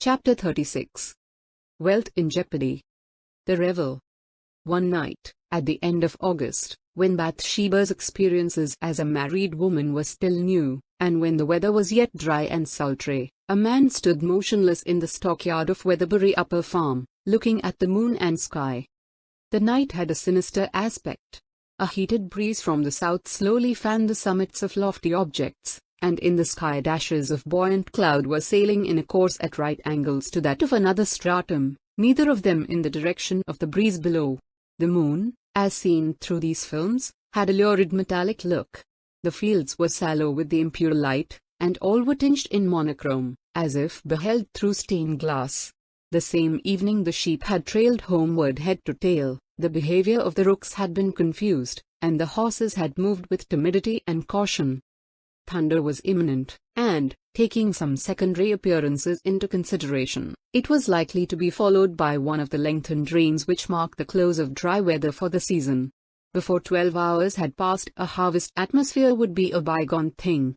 Chapter 36. Wealth in Jeopardy. The Revel. One night, at the end of August, when Bathsheba's experiences as a married woman were still new, and when the weather was yet dry and sultry, a man stood motionless in the stockyard of Weatherbury Upper Farm, looking at the moon and sky. The night had a sinister aspect. A heated breeze from the south slowly fanned the summits of lofty objects, and in the sky dashes of buoyant cloud were sailing in a course at right angles to that of another stratum, neither of them in the direction of the breeze below. The moon, as seen through these films, had a lurid metallic look. The fields were sallow with the impure light, and all were tinged in monochrome, as if beheld through stained glass. The same evening the sheep had trailed homeward head to tail, the behavior of the rooks had been confused, and the horses had moved with timidity and caution. Thunder was imminent, and, taking some secondary appearances into consideration, it was likely to be followed by one of the lengthened rains which mark the close of dry weather for the season. Before 12 hours had passed, a harvest atmosphere would be a bygone thing.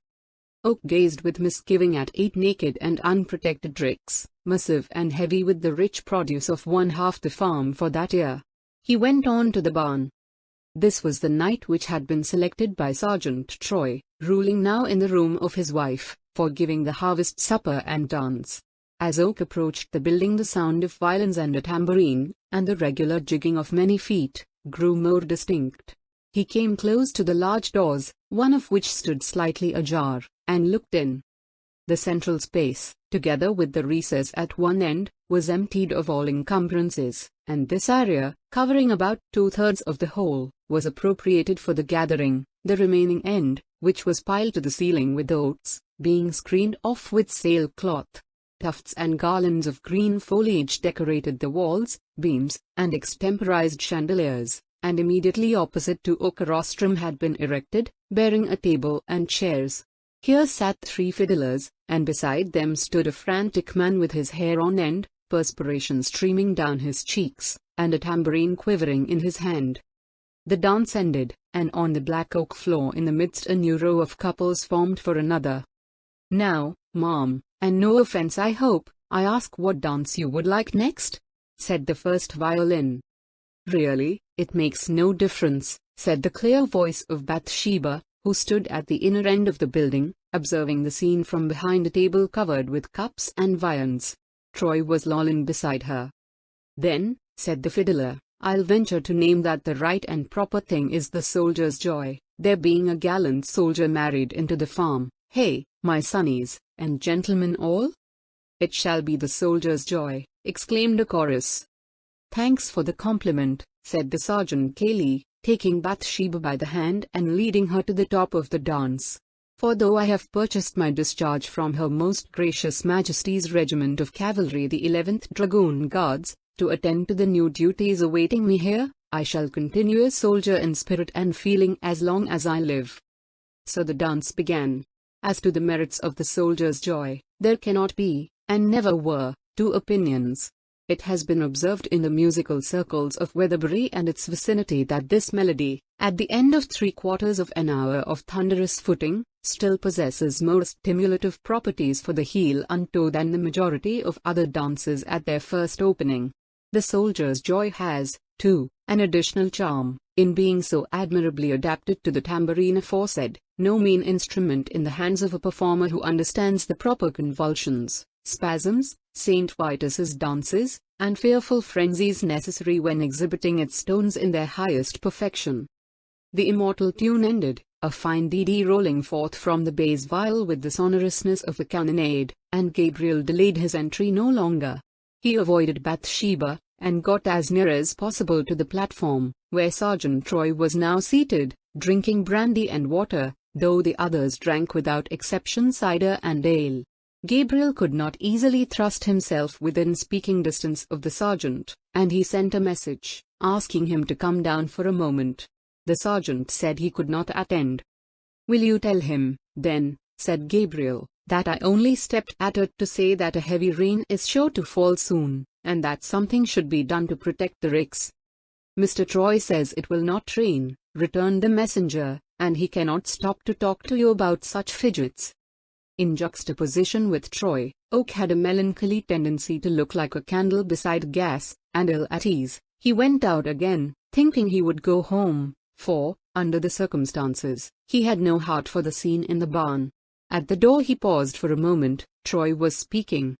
Oak gazed with misgiving at 8 naked and unprotected ricks, massive and heavy with the rich produce of one half the farm for that year. He went on to the barn. This was the night which had been selected by Sergeant Troy, ruling now in the room of his wife, for giving the harvest supper and dance. As Oak approached the building, the sound of violins and a tambourine, and the regular jigging of many feet, grew more distinct. He came close to the large doors, one of which stood slightly ajar, and looked in. The central space, together with the recess at one end, was emptied of all encumbrances, and this area, covering about 2/3 of the whole, was appropriated for the gathering, the remaining end, which was piled to the ceiling with oats, being screened off with sailcloth. Tufts and garlands of green foliage decorated the walls, beams, and extemporized chandeliers, and immediately opposite to Oak a rostrum had been erected, bearing a table and chairs. Here sat 3 fiddlers, and beside them stood a frantic man with his hair on end, perspiration streaming down his cheeks, and a tambourine quivering in his hand. The dance ended, and on the black oak floor in the midst a new row of couples formed for another. "Now, ma'am, and no offense I hope, I ask what dance you would like next?" said the first violin. "Really, it makes no difference," said the clear voice of Bathsheba, who stood at the inner end of the building, observing the scene from behind a table covered with cups and viands. Troy was lolling beside her. "Then," said the fiddler, "I'll venture to name that the right and proper thing is the soldier's joy, there being a gallant soldier married into the farm. Hey, my sonnies, and gentlemen all?" "It shall be the soldier's joy," exclaimed a chorus. "Thanks for the compliment," said the sergeant gaily, taking Bathsheba by the hand and leading her to the top of the dance. "For though I have purchased my discharge from Her Most Gracious Majesty's Regiment of Cavalry, the 11th Dragoon Guards, to attend to the new duties awaiting me here, I shall continue a soldier in spirit and feeling as long as I live." So the dance began. As to the merits of the soldier's joy, there cannot be, and never were, 2 opinions. It has been observed in the musical circles of Weatherbury and its vicinity that this melody, at the end of 3/4 of an hour of thunderous footing, still possesses more stimulative properties for the heel and toe than the majority of other dances at their first opening. The soldier's joy has, too, an additional charm, in being so admirably adapted to the tambourine aforesaid, no mean instrument in the hands of a performer who understands the proper convulsions, spasms, St. Vitus's dances, and fearful frenzies necessary when exhibiting its tones in their highest perfection. The immortal tune ended, a fine dee rolling forth from the bass viol with the sonorousness of a cannonade, and Gabriel delayed his entry no longer. He avoided Bathsheba, and got as near as possible to the platform, where Sergeant Troy was now seated, drinking brandy and water, though the others drank without exception cider and ale. Gabriel could not easily thrust himself within speaking distance of the sergeant, and he sent a message, asking him to come down for a moment. The sergeant said he could not attend. "Will you tell him, then," said Gabriel, "that I only stepped at it to say that a heavy rain is sure to fall soon, and that something should be done to protect the ricks?" "Mr. Troy says it will not rain," returned the messenger, "and he cannot stop to talk to you about such fidgets." In juxtaposition with Troy, Oak had a melancholy tendency to look like a candle beside gas, and ill at ease. He went out again, thinking he would go home, for, under the circumstances, he had no heart for the scene in the barn. At the door he paused for a moment. Troy was speaking.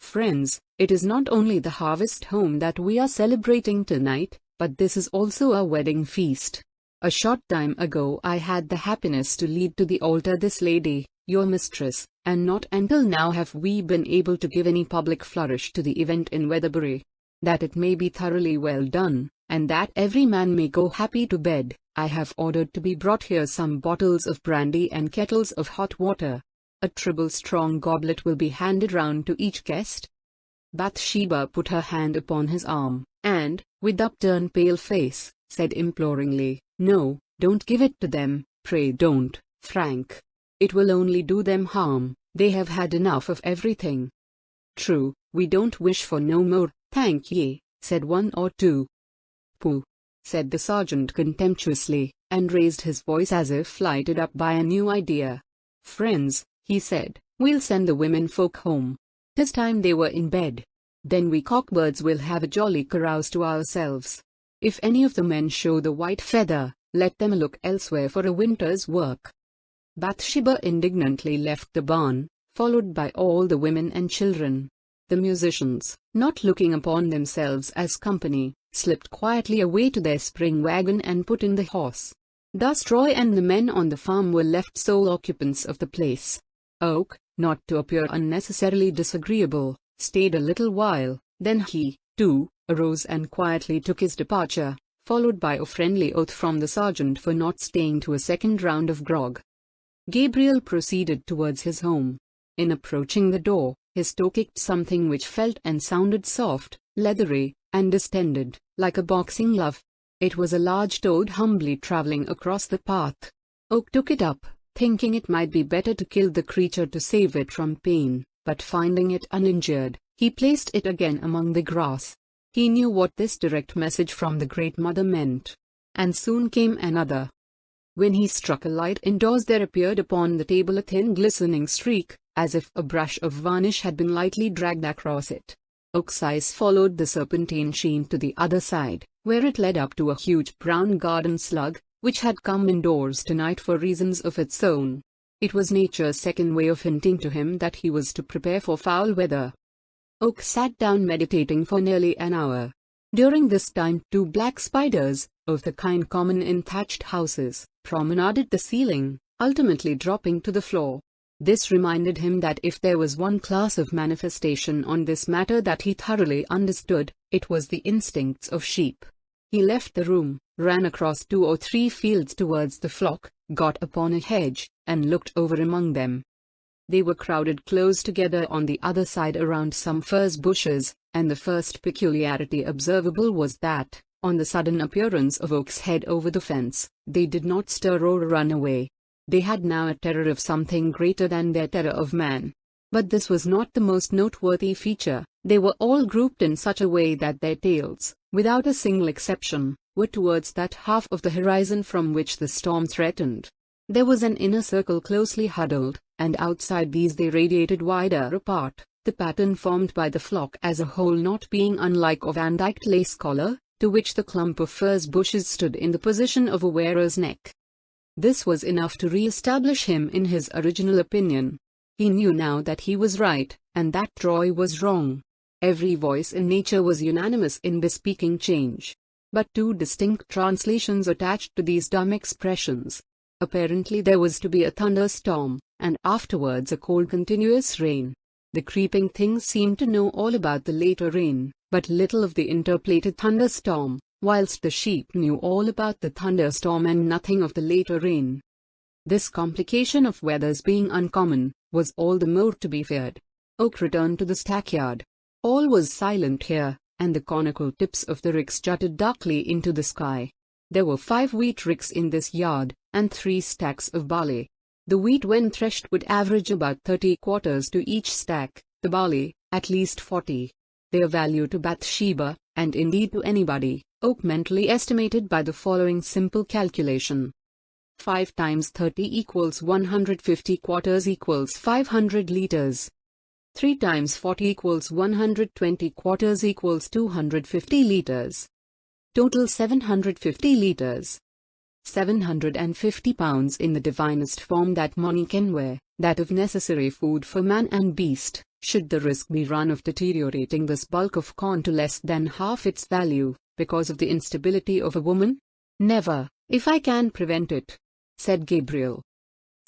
"Friends, it is not only the harvest home that we are celebrating tonight, but this is also a wedding feast. A short time ago I had the happiness to lead to the altar this lady, your mistress, and not until now have we been able to give any public flourish to the event in Weatherbury. That it may be thoroughly well done, and that every man may go happy to bed, I have ordered to be brought here some bottles of brandy and kettles of hot water. A triple strong goblet will be handed round to each guest." Bathsheba put her hand upon his arm, and, with upturned pale face, said imploringly, "No, don't give it to them, pray don't, Frank. It will only do them harm, they have had enough of everything." "True, we don't wish for no more, thank ye," said one or two. "Pooh," said the sergeant contemptuously, and raised his voice as if lighted up by a new idea. "Friends," he said, "we'll send the women folk home. 'Tis time they were in bed. Then we cockbirds will have a jolly carouse to ourselves. If any of the men show the white feather, let them look elsewhere for a winter's work." Bathsheba indignantly left the barn, followed by all the women and children. The musicians, not looking upon themselves as company, slipped quietly away to their spring wagon and put in the horse. Thus Troy and the men on the farm were left sole occupants of the place. Oak, not to appear unnecessarily disagreeable, stayed a little while, then he, too, arose and quietly took his departure, followed by a friendly oath from the sergeant for not staying to a second round of grog. Gabriel proceeded towards his home. In approaching the door, his toe kicked something which felt and sounded soft, leathery, and distended, like a boxing glove. It was a large toad humbly traveling across the path. Oak took it up, thinking it might be better to kill the creature to save it from pain, but finding it uninjured, he placed it again among the grass. He knew what this direct message from the Great Mother meant. And soon came another. When he struck a light indoors, there appeared upon the table a thin glistening streak, as if a brush of varnish had been lightly dragged across it. Oak's eyes followed the serpentine sheen to the other side, where it led up to a huge brown garden slug, which had come indoors tonight for reasons of its own. It was nature's second way of hinting to him that he was to prepare for foul weather. Oak sat down meditating for nearly an hour. During this time 2 black spiders, of the kind common in thatched houses, promenaded the ceiling, ultimately dropping to the floor. This reminded him that if there was one class of manifestation on this matter that he thoroughly understood, it was the instincts of sheep. He left the room, ran across 2 or 3 fields towards the flock, got upon a hedge, and looked over among them. They were crowded close together on the other side around some furze bushes, and the first peculiarity observable was that, on the sudden appearance of Oak's head over the fence, they did not stir or run away. They had now a terror of something greater than their terror of man. But this was not the most noteworthy feature. They were all grouped in such a way that their tails, without a single exception, were towards that half of the horizon from which the storm threatened. There was an inner circle closely huddled, and outside these they radiated wider apart, the pattern formed by the flock as a whole not being unlike a Van Dyked lace collar, to which the clump of furze bushes stood in the position of a wearer's neck. This was enough to re-establish him in his original opinion. He knew now that he was right, and that Troy was wrong. Every voice in nature was unanimous in bespeaking change. But 2 distinct translations attached to these dumb expressions. Apparently there was to be a thunderstorm, and afterwards a cold continuous rain. The creeping things seemed to know all about the later rain, but little of the interpolated thunderstorm, whilst the sheep knew all about the thunderstorm and nothing of the later rain. This complication of weathers being uncommon, was all the more to be feared. Oak returned to the stackyard. All was silent here, and the conical tips of the ricks jutted darkly into the sky. There were 5 wheat ricks in this yard, and 3 stacks of barley. The wheat when threshed would average about 30 quarters to each stack, the barley, at least 40. Their value to Bathsheba, and indeed to anybody, Oak mentally estimated by the following simple calculation. 5 times 30 equals 150 quarters equals 500 liters. 3 times 40 equals 120 quarters equals 250 liters. Total 750 liters. 750 pounds in the divinest form that money can wear, that of necessary food for man and beast. Should the risk be run of deteriorating this bulk of corn to less than half its value, because of the instability of a woman? Never, if I can prevent it, said Gabriel.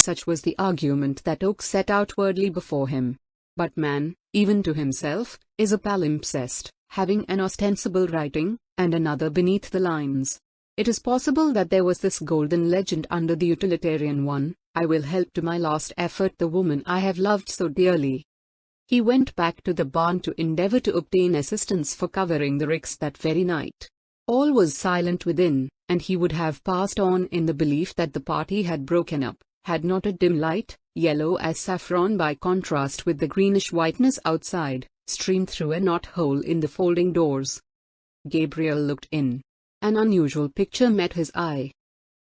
Such was the argument that Oak set outwardly before him. But man, even to himself, is a palimpsest, having an ostensible writing, and another beneath the lines. It is possible that there was this golden legend under the utilitarian one: I will help to my last effort the woman I have loved so dearly. He went back to the barn to endeavor to obtain assistance for covering the ricks that very night. All was silent within, and he would have passed on in the belief that the party had broken up, had not a dim light, yellow as saffron by contrast with the greenish whiteness outside, streamed through a knot-hole in the folding doors. Gabriel looked in. An unusual picture met his eye.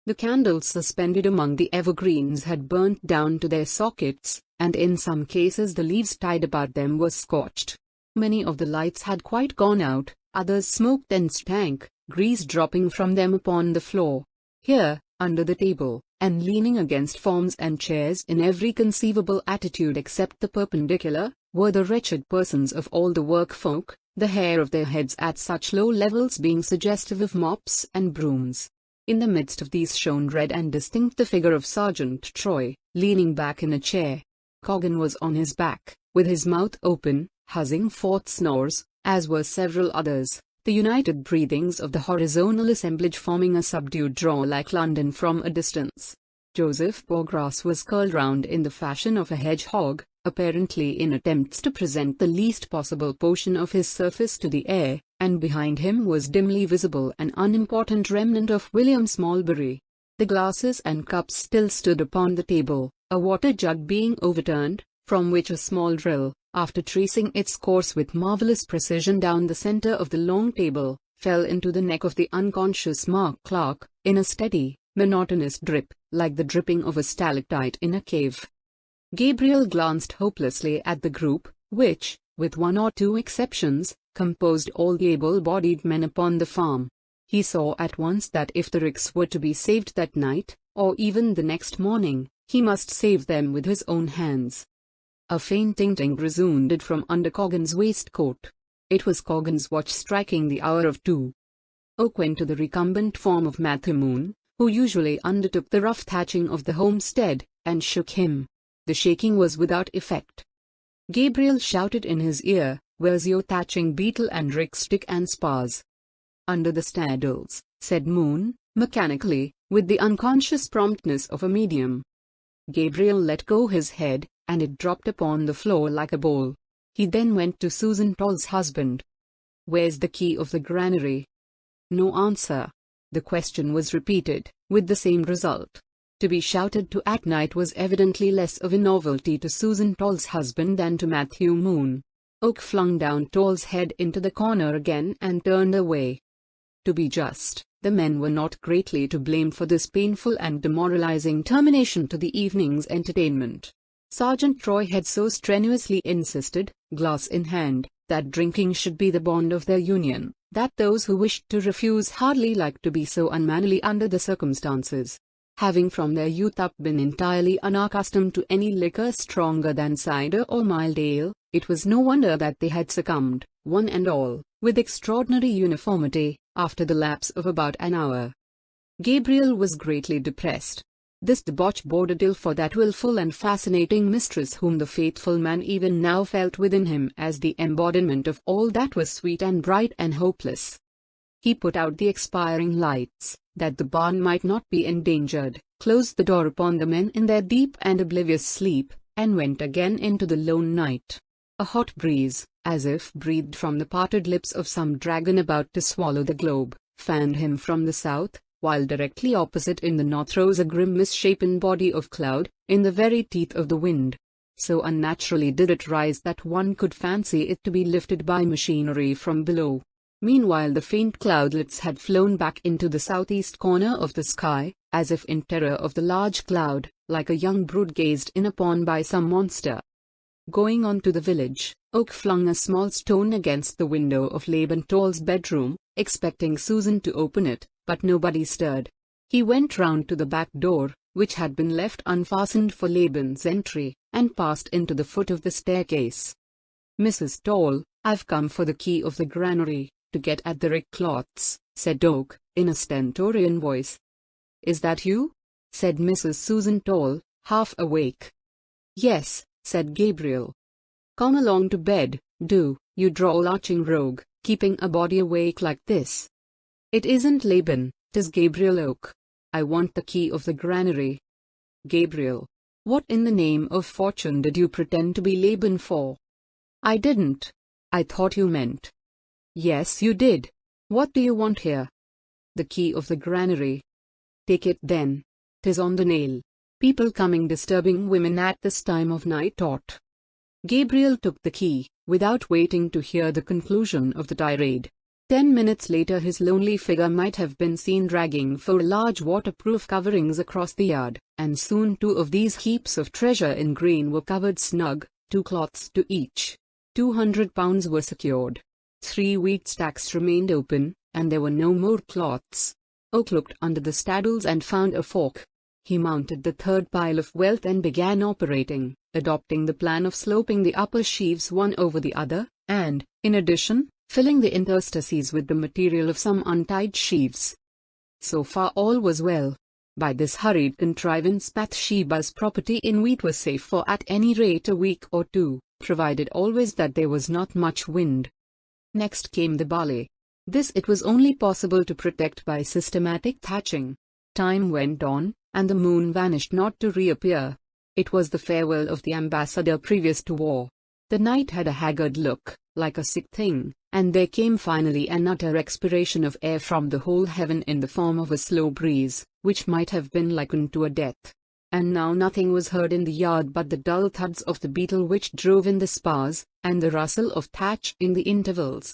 The candles suspended among the evergreens had burnt down to their sockets, and in some cases the leaves tied about them were scorched. Many of the lights had quite gone out, others smoked and stank, grease dropping from them upon the floor. Here, under the table, and leaning against forms and chairs in every conceivable attitude except the perpendicular, were the wretched persons of all the work-folk, the hair of their heads at such low levels being suggestive of mops and brooms. In the midst of these shone red and distinct the figure of Sergeant Troy, leaning back in a chair. Coggan was on his back, with his mouth open, huzzing forth snores, as were several others, the united breathings of the horizontal assemblage forming a subdued drawl like London from a distance. Joseph Poorgrass was curled round in the fashion of a hedgehog, apparently in attempts to present the least possible portion of his surface to the air, and behind him was dimly visible an unimportant remnant of William Smallbury. The glasses and cups still stood upon the table, a water jug being overturned, from which a small drill, after tracing its course with marvelous precision down the center of the long table, fell into the neck of the unconscious Mark Clark, in a steady, monotonous drip, like the dripping of a stalactite in a cave. Gabriel glanced hopelessly at the group, which, with one or two exceptions, composed all the able-bodied men upon the farm. He saw at once that if the ricks were to be saved that night, or even the next morning, he must save them with his own hands. A faint ting-ting resounded from under Coggan's waistcoat. It was Coggan's watch striking the hour of 2. Oak went to the recumbent form of Matthew Moon, who usually undertook the rough thatching of the homestead, and shook him. The shaking was without effect. Gabriel shouted in his ear, "Where's your thatching beetle and rick stick and spars?" "Under the staddles," said Moon, mechanically, with the unconscious promptness of a medium. Gabriel let go his head, and it dropped upon the floor like a bowl. He then went to Susan Toll's husband. "Where's the key of the granary?" No answer. The question was repeated, with the same result. To be shouted to at night was evidently less of a novelty to Susan Toll's husband than to Matthew Moon. Oak flung down Toll's head into the corner again and turned away. To be just, the men were not greatly to blame for this painful and demoralizing termination to the evening's entertainment. Sergeant Troy had so strenuously insisted, glass in hand, that drinking should be the bond of their union, that those who wished to refuse hardly liked to be so unmannerly under the circumstances. Having from their youth up been entirely unaccustomed to any liquor stronger than cider or mild ale, it was no wonder that they had succumbed, one and all, with extraordinary uniformity, after the lapse of about an hour. Gabriel was greatly depressed. This debauch boded ill for that willful and fascinating mistress whom the faithful man even now felt within him as the embodiment of all that was sweet and bright and hopeless. He put out the expiring lights, that the barn might not be endangered, closed the door upon the men in their deep and oblivious sleep, and went again into the lone night. A hot breeze, as if breathed from the parted lips of some dragon about to swallow the globe, fanned him from the south, while directly opposite in the north rose a grim misshapen body of cloud, in the very teeth of the wind. So unnaturally did it rise that one could fancy it to be lifted by machinery from below. Meanwhile the faint cloudlets had flown back into the southeast corner of the sky, as if in terror of the large cloud, like a young brood gazed in upon by some monster. Going on to the village, Oak flung a small stone against the window of Laban Toll's bedroom, expecting Susan to open it, but nobody stirred. He went round to the back door, which had been left unfastened for Laban's entry, and passed into the foot of the staircase. "Mrs. Toll, I've come for the key of the granary, to get at the rick cloths," said Oak, in a stentorian voice. "Is that you?" said Mrs. Susan Toll, half awake. "Yes," said Gabriel. "Come along to bed, do, you droll-arching rogue, keeping a body awake like this." "It isn't Laban, 'tis Gabriel Oak. I want the key of the granary." "Gabriel, what in the name of fortune did you pretend to be Laban for?" "I didn't. I thought you meant." "Yes, you did. What do you want here?" "The key of the granary." "Take it then. 'Tis on the nail. People coming disturbing women at this time of night ought." Gabriel took the key, without waiting to hear the conclusion of the tirade. 10 minutes later his lonely figure might have been seen dragging 4 large waterproof coverings across the yard, and soon 2 of these heaps of treasure in green were covered snug, 2 cloths to each. £200 were secured. 3 wheat stacks remained open, and there were no more cloths. Oak looked under the staddles and found a fork. He mounted the third pile of wealth and began operating, adopting the plan of sloping the upper sheaves one over the other, and, in addition, filling the interstices with the material of some untied sheaves. So far all was well. By this hurried contrivance Bathsheba's property in wheat was safe for at any rate a week or 2, provided always that there was not much wind. Next came the barley. This it was only possible to protect by systematic thatching. Time went on, and the moon vanished not to reappear. It was the farewell of the ambassador previous to war. The night had a haggard look, like a sick thing, and there came finally an utter expiration of air from the whole heaven in the form of a slow breeze, which might have been likened to a death. And now nothing was heard in the yard but the dull thuds of the beetle which drove in the spars, and the rustle of thatch in the intervals.